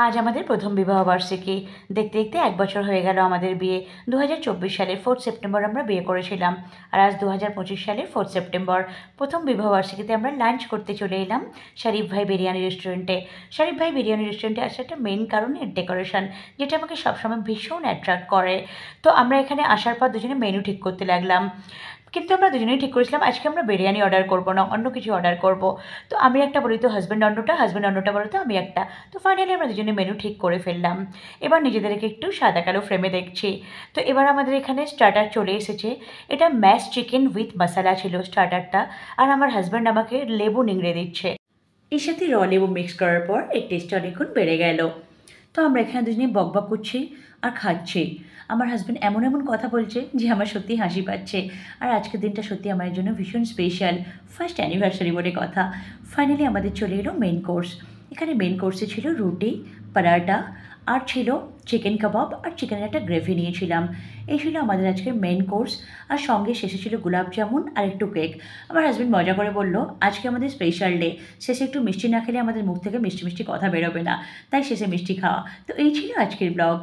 আজ আমাদের প্রথম বিবাহবার্ষিকী। দেখতে দেখতে ১ বছর হয়ে গেল আমাদের বিয়ে। ২০২৪ সালের 4 সেপ্টেম্বর আমরা বিয়ে করেছিলাম। আর আজ ২০২৫ সালের 4 সেপ্টেম্বর। প্রথম বিবাহবার্ষিকীতে আমরা লাঞ্চ করতে চলে এলাম শরীফ ভাই বিরিয়ানি রেস্টুরেন্টে। শরীফ ভাই বিরিয়ানি রেস্টুরেন্টে আসার একটা মেইন কারণ এর ডেকোরেশন, যেটা আমাকে সবসময় ভীষণ অ্যাট্রাক্ট করে। তো আমরা এখানে আসার পর দুজনে মেনু ঠিক করতে লাগলাম। কিন্তু আমরা দুজনেই ঠিক করেছিলাম আজকে আমরা বিরিয়ানি অর্ডার করবো না, অন্য কিছু অর্ডার করব। তো আমি একটা বলি তো হাজব্যান্ড অন্যটা বলো তো আমি একটা। তো ফাইনালি আমরা দুজনে মেনু ঠিক করে ফেললাম। এবার নিজেদেরকে একটু সাদা কালো ফ্রেমে দেখছি। তো এবার আমাদের এখানে স্টার্টার চলে এসেছে। এটা ম্যাশ চিকেন উইথ মশালা ছিল স্টার্টারটা। আর আমার হাজব্যান্ড আমাকে লেবু নিংড়ে দিচ্ছে। এর সাথে লেবু মিক্স করার পর এর টেস্টটা অনেকক্ষণ বেড়ে গেল। তো আমরা এখানে দুজনে বকবক করছি আর খাচ্ছি। আমার হাজব্যান্ড এমন এমন কথা বলছে যে আমার সত্যি হাসি পাচ্ছে। আর আজকের দিনটা সত্যি আমার জন্য ভীষণ স্পেশাল, ফার্স্ট অ্যানিভার্সারি বলে কথা। ফাইনালি আমাদের চলে এলো মেন কোর্স। এখানে মেন কোর্সে ছিল রুটি, পরাটা, আর ছিল চিকেন কাবাব আর চিকেনের একটা গ্রেভি নিয়েছিলাম। এই ছিল আমাদের আজকের মেন কোর্স। আর সঙ্গে শেষে ছিল গোলাপ জামুন আর একটু কেক। আমার হাজব্যান্ড মজা করে বলল আজকে আমাদের স্পেশাল ডে, শেষে একটু মিষ্টি না খেলে আমাদের মুখ থেকে মিষ্টি মিষ্টি কথা বেরোবে না, তাই শেষে মিষ্টি খাওয়া। তো এই ছিল আজকের ব্লগ।